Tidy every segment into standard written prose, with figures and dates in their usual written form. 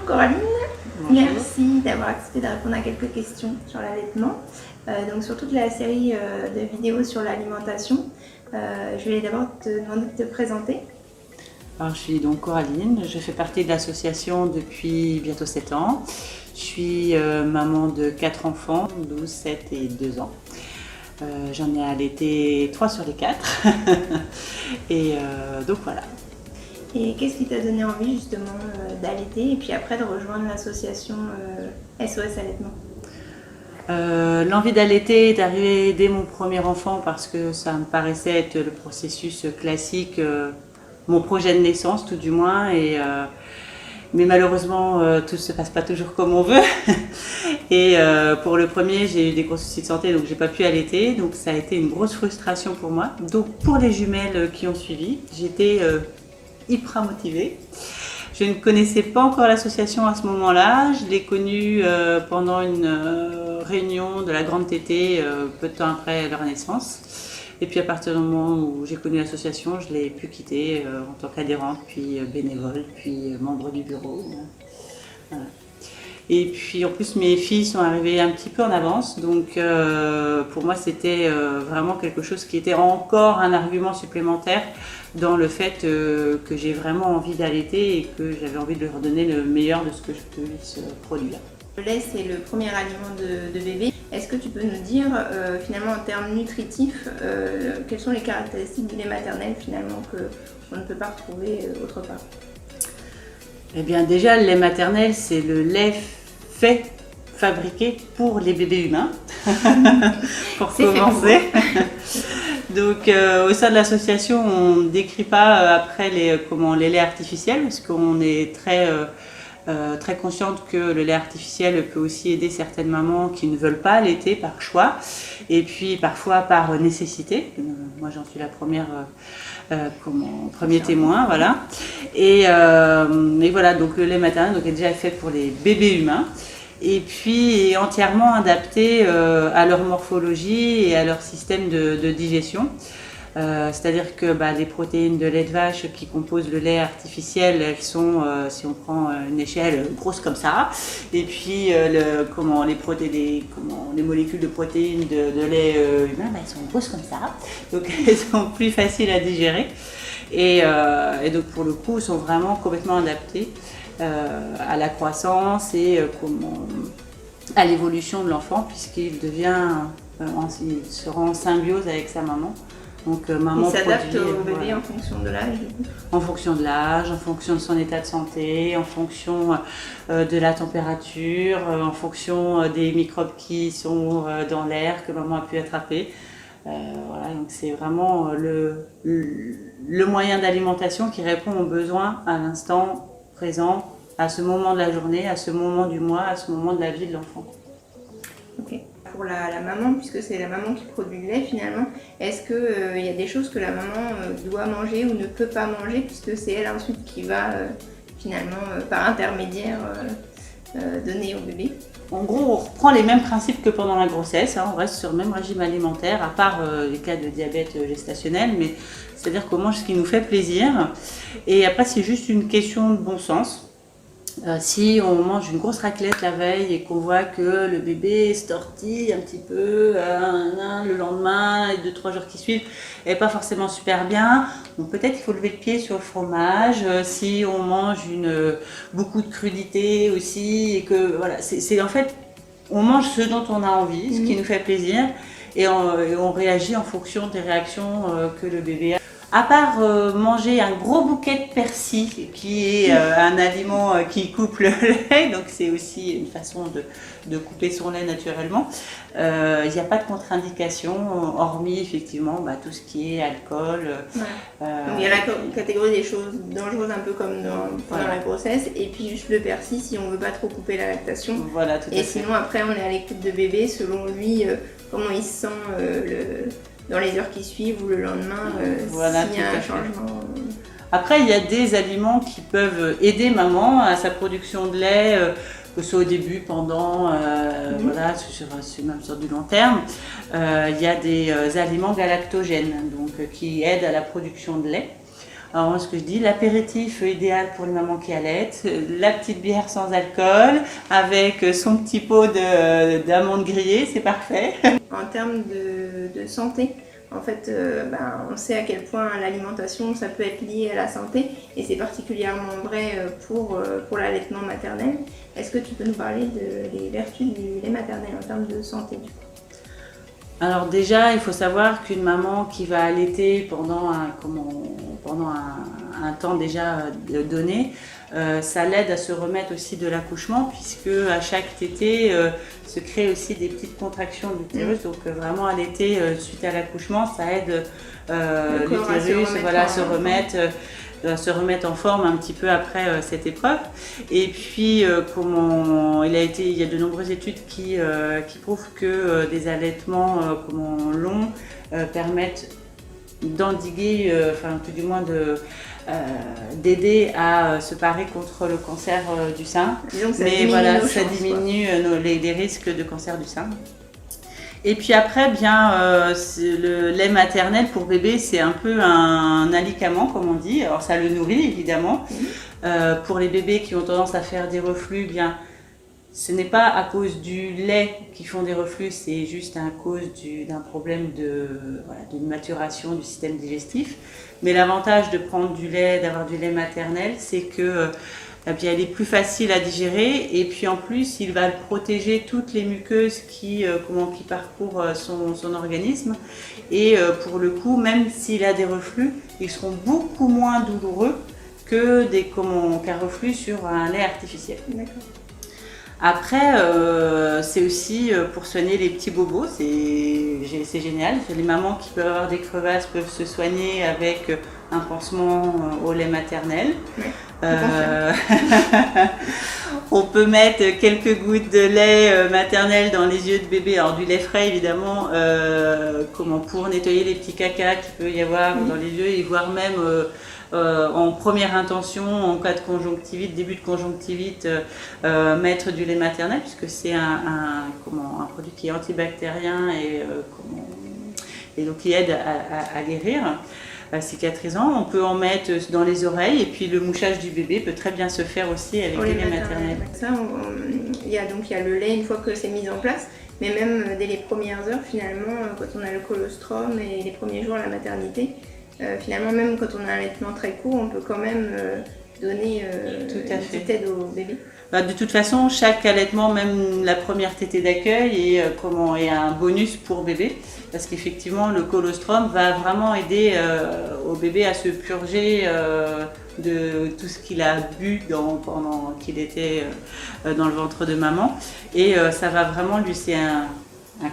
Coraline. Bonjour. Merci d'avoir accepté de répondre à quelques questions sur l'allaitement. Donc sur toute la série de vidéos sur l'alimentation, je vais d'abord te demander de te présenter. Alors, je suis donc Coraline, je fais partie de l'association depuis bientôt 7 ans. Je suis maman de 4 enfants, 12, 7 et 2 ans. J'en ai allaité 3 sur les 4. Et donc voilà. Et qu'est-ce qui t'a donné envie justement d'allaiter et puis après de rejoindre l'association SOS Allaitement? L'envie d'allaiter est arrivée dès mon premier enfant parce que ça me paraissait être le processus classique, mon projet de naissance tout du moins. Mais malheureusement, tout ne se passe pas toujours comme on veut. Et pour le premier, j'ai eu des gros soucis de santé, donc j'ai pas pu allaiter. Donc ça a été une grosse frustration pour moi. Donc pour les jumelles qui ont suivi, j'étais hyper motivée. Je ne connaissais pas encore l'association à ce moment-là. Je l'ai connue pendant une réunion de la Grande Tétée, peu de temps après leur naissance. Et puis à partir du moment où j'ai connu l'association, je ne l'ai plus quittée en tant qu'adhérente, puis bénévole, puis membre du bureau. Voilà. Et puis en plus mes filles sont arrivées un petit peu en avance, donc pour moi c'était vraiment quelque chose qui était encore un argument supplémentaire dans le fait que j'ai vraiment envie d'allaiter et que j'avais envie de leur donner le meilleur de ce que je puisse produire. Le lait, c'est le premier aliment de bébé. Est-ce que tu peux nous dire finalement en termes nutritifs quelles sont les caractéristiques du lait maternel finalement qu'on ne peut pas retrouver autre part? Eh bien déjà le lait maternel c'est le lait fabriqué pour les bébés humains, pour commencer. Donc au sein de l'association, on ne décrit pas après les laits artificiels, parce qu'on est très consciente que le lait artificiel peut aussi aider certaines mamans qui ne veulent pas allaiter par choix, et puis parfois par nécessité. Moi j'en suis la première, premier témoin, voilà. Et voilà, donc le lait maternel est déjà fait pour les bébés humains. Et puis entièrement adapté à leur morphologie et à leur système de digestion. C'est-à-dire que les protéines de lait de vache qui composent le lait artificiel, elles sont, si on prend une échelle, grosses comme ça. Et puis les molécules de protéines de lait humain, elles sont grosses comme ça. Donc elles sont plus faciles à digérer. Et donc pour le coup, elles sont vraiment complètement adaptées à la croissance et à l'évolution de l'enfant, puisqu'il il se rend en symbiose avec sa maman. Donc maman il s'adapte au bébé en fonction de l'âge. En fonction de l'âge, en fonction de son état de santé, en fonction de la température, en fonction des microbes qui sont dans l'air que maman a pu attraper. Voilà, donc c'est vraiment le moyen d'alimentation qui répond aux besoins à l'instant présent, à ce moment de la journée, à ce moment du mois, à ce moment de la vie de l'enfant. Ok. Pour la maman, puisque c'est la maman qui produit le lait finalement, est-ce qu'il y a des choses que la maman doit manger ou ne peut pas manger, puisque c'est elle ensuite qui va finalement par intermédiaire donner au bébé? En gros, on reprend les mêmes principes que pendant la grossesse, on reste sur le même régime alimentaire, à part les cas de diabète gestationnel, mais c'est-à-dire qu'on mange ce qui nous fait plaisir. Et après, c'est juste une question de bon sens. Si on mange une grosse raclette la veille et qu'on voit que le bébé se tortille un petit peu le lendemain et 2-3 jours qui suivent et pas forcément super bien, donc peut-être il faut lever le pied sur le fromage. Si on mange beaucoup de crudité aussi, et que voilà, c'est en fait on mange ce dont on a envie, ce qui nous fait plaisir, et on réagit en fonction des réactions que le bébé a. À part manger un gros bouquet de persil, qui est un aliment qui coupe le lait, donc c'est aussi une façon de couper son lait naturellement, il n'y a pas de contre-indication, hormis effectivement tout ce qui est alcool. Ouais. Donc il y a la catégorie des choses dangereuses, un peu comme pendant la grossesse, et puis juste le persil si on ne veut pas trop couper la lactation. Voilà, tout à fait. Et sinon après on est à l'écoute de bébé selon lui, comment il se sent dans les heures qui suivent ou le lendemain, voilà, s'il y a un changement. Après, il y a des aliments qui peuvent aider maman à sa production de lait, que ce soit au début, pendant, voilà, même sur du long terme. Il y a des aliments galactogènes, donc qui aident à la production de lait. Alors, ce que je dis, l'apéritif idéal pour les mamans qui allaitent, la petite bière sans alcool, avec son petit pot d'amandes grillées, c'est parfait. En termes de santé, en fait, on sait à quel point l'alimentation, ça peut être lié à la santé, et c'est particulièrement vrai pour l'allaitement maternel. Est-ce que tu peux nous parler des vertus du lait maternel en termes de santé du coup? Alors déjà, il faut savoir qu'une maman qui va allaiter pendant un temps déjà donné, ça l'aide à se remettre aussi de l'accouchement, puisque à chaque tétée se créent aussi des petites contractions de l'utérus. Donc vraiment allaiter suite à l'accouchement, ça aide l'utérus à se remettre en forme un petit peu après cette épreuve. Et puis, il y a de nombreuses études qui prouvent que des allaitements longs permettent d'endiguer, tout du moins d'aider à se parer contre le cancer du sein. Mais voilà, ça diminue les risques de cancer du sein. Et puis après, le lait maternel pour bébé, c'est un peu un alicament, comme on dit. Alors ça le nourrit évidemment. Pour les bébés qui ont tendance à faire des reflux, ce n'est pas à cause du lait qu'ils font des reflux, c'est juste à cause d'un problème de maturation du système digestif. Mais l'avantage de prendre d'avoir du lait maternel, c'est que elle est plus facile à digérer, et puis en plus il va protéger toutes les muqueuses qui parcourent son organisme, et pour le coup, même s'il a des reflux, ils seront beaucoup moins douloureux qu'un reflux sur un lait artificiel. D'accord. Après, c'est aussi pour soigner les petits bobos, c'est génial. Les mamans qui peuvent avoir des crevasses peuvent se soigner avec un pansement au lait maternel. Oui. On peut mettre quelques gouttes de lait maternel dans les yeux de bébé, alors du lait frais évidemment, pour nettoyer les petits cacas qu'il peut y avoir dans les yeux, et voire même en première intention, en cas de conjonctivite, début de conjonctivite, mettre du lait maternel, puisque c'est un produit qui est antibactérien et donc qui aide à guérir, cicatrisant. On peut en mettre dans les oreilles, et puis le mouchage du bébé peut très bien se faire aussi avec du lait maternel. Ça, il y a le lait une fois que c'est mis en place, mais même dès les premières heures, finalement, quand on a le colostrum et les premiers jours à la maternité, finalement, même quand on a un allaitement très court, on peut quand même donner une petite aide au bébé. De toute façon, chaque allaitement, même la première tétée d'accueil, est un bonus pour bébé, parce qu'effectivement, le colostrum va vraiment aider au bébé à se purger de tout ce qu'il a bu pendant qu'il était dans le ventre de maman, et ça va vraiment lui, c'est un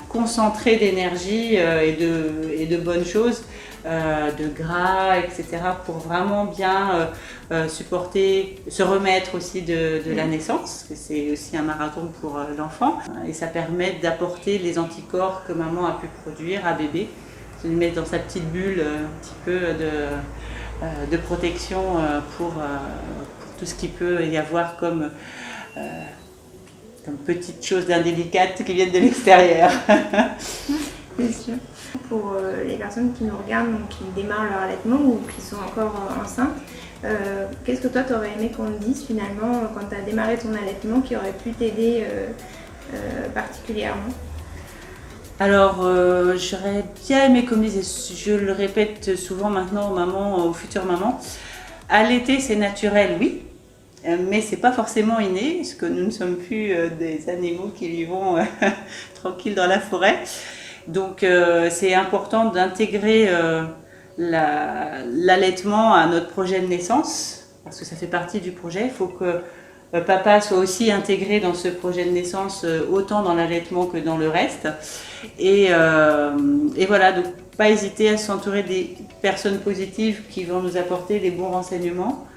concentré d'énergie et de bonnes choses, de gras, etc., pour vraiment bien se remettre aussi de la naissance, parce que c'est aussi un marathon pour l'enfant, et ça permet d'apporter les anticorps que maman a pu produire à bébé, de le mettre dans sa petite bulle, un petit peu de protection pour tout ce qu'il peut y avoir comme petites choses indélicates qui viennent de l'extérieur. Bien sûr. Pour les personnes qui nous regardent, donc qui démarrent leur allaitement ou qui sont encore enceintes, qu'est-ce que toi tu aurais aimé qu'on te dise finalement quand tu as démarré ton allaitement qui aurait pu t'aider particulièrement? Alors, j'aurais bien aimé qu'on me dise, je le répète souvent maintenant aux futures mamans, allaiter c'est naturel, oui. Mais c'est pas forcément inné, parce que nous ne sommes plus des animaux qui vivons tranquilles dans la forêt. Donc c'est important d'intégrer l'allaitement à notre projet de naissance, parce que ça fait partie du projet. Il faut que papa soit aussi intégré dans ce projet de naissance, autant dans l'allaitement que dans le reste. Et voilà, donc pas hésiter à s'entourer des personnes positives qui vont nous apporter les bons renseignements,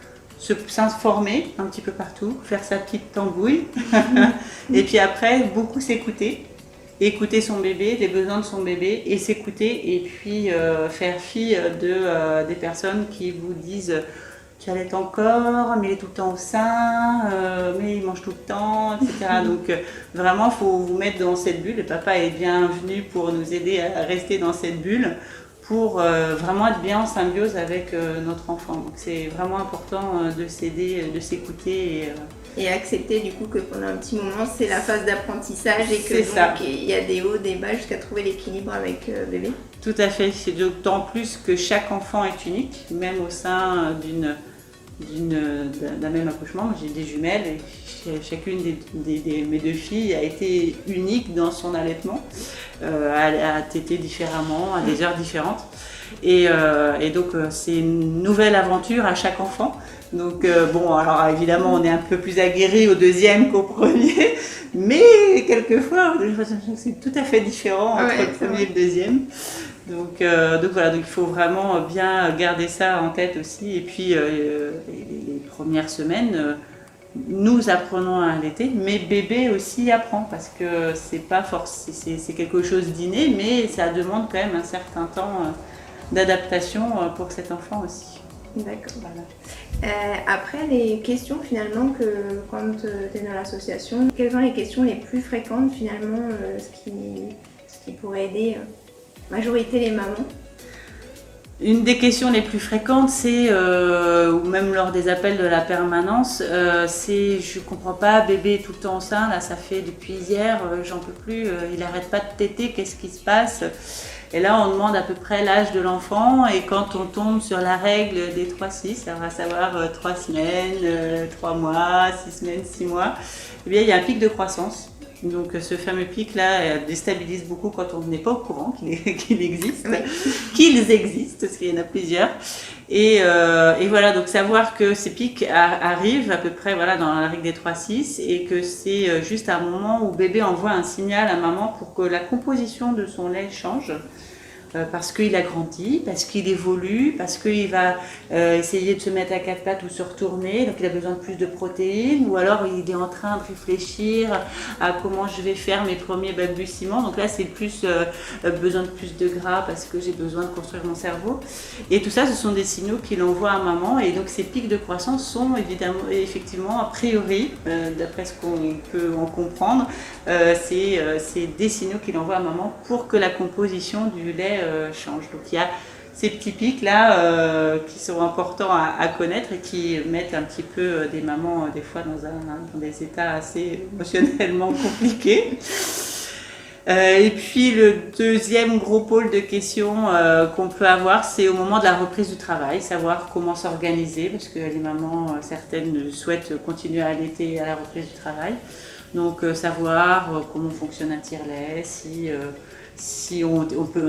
s'informer un petit peu partout, faire sa petite tambouille, et puis après beaucoup écouter son bébé, les besoins de son bébé, et s'écouter, et puis faire fi des personnes qui vous disent tu allaites encore, mais il est tout le temps au sein, mais il mange tout le temps, etc. Donc vraiment, il faut vous mettre dans cette bulle, et papa est bienvenu pour nous aider à rester dans cette bulle, pour vraiment être bien en symbiose avec notre enfant. Donc c'est vraiment important de s'aider, de s'écouter. Et accepter du coup que pendant un petit moment c'est la phase d'apprentissage et que donc il y a des hauts, des bas jusqu'à trouver l'équilibre avec bébé. Tout à fait, c'est d'autant plus que chaque enfant est unique, même au sein d'un même accouchement. Moi j'ai des jumelles et chacune mes 2 filles a été unique dans son allaitement, a tété différemment, à des heures différentes. Et donc c'est une nouvelle aventure à chaque enfant. Donc bon, alors évidemment on est un peu plus aguerri au deuxième qu'au premier, mais quelquefois c'est tout à fait différent entre le premier et le deuxième. Donc voilà, donc il faut vraiment bien garder ça en tête aussi. Et puis les premières semaines, nous apprenons à allaiter, mais bébé aussi apprend parce que c'est quelque chose d'inné, mais ça demande quand même un certain temps d'adaptation pour cet enfant aussi. D'accord. Voilà. Après, les questions finalement que quand tu es dans l'association, quelles sont les questions les plus fréquentes finalement, ce qui pourrait aider majorité les mamans? Une des questions les plus fréquentes, c'est, ou même lors des appels de la permanence, c'est je comprends pas, bébé est tout le temps enceint, là ça fait depuis hier, j'en peux plus, il arrête pas de téter, qu'est-ce qui se passe? Et là on demande à peu près l'âge de l'enfant et quand on tombe sur la règle des 3-6, à savoir 3 semaines, 3 mois, 6 semaines, 6 mois, eh bien il y a un pic de croissance. Donc ce fameux pic-là déstabilise beaucoup quand on n'est pas au courant qu'il existe, oui. Qu'ils existent, parce qu'il y en a plusieurs. Et voilà, donc savoir que ces pics arrivent à peu près voilà, dans la règle des 3-6 et que c'est juste un moment où bébé envoie un signal à maman pour que la composition de son lait change. Parce qu'il a grandi, parce qu'il évolue, parce qu'il va essayer de se mettre à 4 pattes ou se retourner, donc il a besoin de plus de protéines, ou alors il est en train de réfléchir à comment je vais faire mes premiers balbutiements. Donc là, c'est plus besoin de plus de gras parce que j'ai besoin de construire mon cerveau. Et tout ça, ce sont des signaux qu'il envoie à maman. Et donc ces pics de croissance sont effectivement, a priori, d'après ce qu'on peut en comprendre, c'est des signaux qu'il envoie à maman pour que la composition du lait change. Donc il y a ces petits pics là qui sont importants à connaître et qui mettent un petit peu des mamans des fois dans des états assez émotionnellement compliqués. Et puis le deuxième gros pôle de questions qu'on peut avoir, c'est au moment de la reprise du travail, savoir comment s'organiser parce que les mamans, certaines souhaitent continuer à allaiter à la reprise du travail. Donc savoir comment fonctionne un tire-lait, si on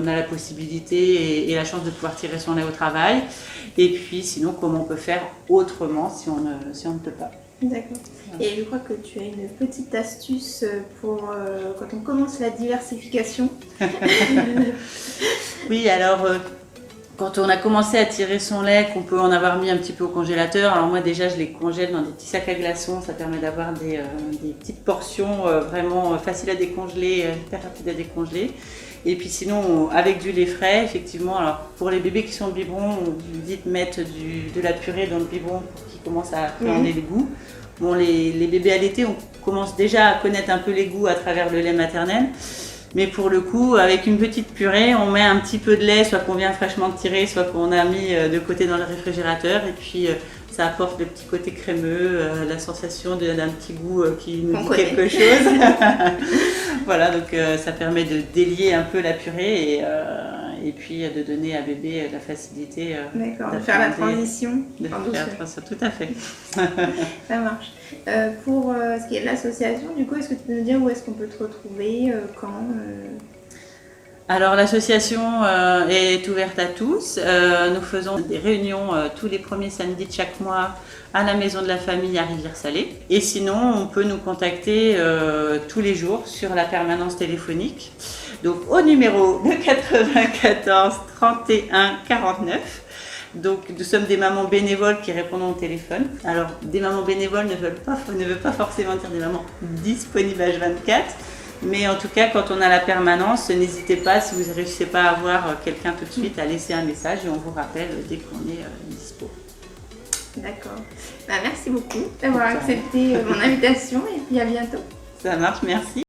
a la possibilité et la chance de pouvoir tirer son lait au travail, et puis sinon comment on peut faire autrement si on ne peut pas. D'accord. Et je crois que tu as une petite astuce pour quand on commence la diversification. Oui, alors quand on a commencé à tirer son lait, qu'on peut en avoir mis un petit peu au congélateur, alors moi déjà je les congèle dans des petits sacs à glaçons, ça permet d'avoir des petites portions vraiment faciles à décongeler, hyper rapides à décongeler. Et puis sinon avec du lait frais, effectivement, alors pour les bébés qui sont au biberon, on vous dit de mettre de la purée dans le biberon pour qu'ils commencent à appréhender les goûts. Bon, les bébés allaités, on commence déjà à connaître un peu les goûts à travers le lait maternel. Mais pour le coup, avec une petite purée, on met un petit peu de lait, soit qu'on vient fraîchement de tirer, soit qu'on a mis de côté dans le réfrigérateur. Et puis, ça apporte le petit côté crémeux, la sensation d'un petit goût qui nous dit quelque chose. Voilà, donc ça permet de délier un peu la purée et puis de donner à bébé la facilité de faire la transition. Tout à fait. Ça marche. Pour ce qui est de l'association, du coup, est-ce que tu peux nous dire où est-ce qu'on peut te retrouver, quand Alors l'association est ouverte à tous. Nous faisons des réunions tous les premiers samedis de chaque mois à la maison de la famille à Rivière-Salée. Et sinon, on peut nous contacter tous les jours sur la permanence téléphonique. Donc au numéro de 94 31 49. Donc nous sommes des mamans bénévoles qui répondent au téléphone. Alors des mamans bénévoles ne veulent pas forcément dire des mamans disponibles H24. Mais en tout cas, quand on a la permanence, n'hésitez pas, si vous ne réussissez pas à avoir quelqu'un tout de suite, à laisser un message et on vous rappelle dès qu'on est dispo. D'accord. Merci beaucoup d'avoir accepté mon invitation et puis à bientôt. Ça marche, merci.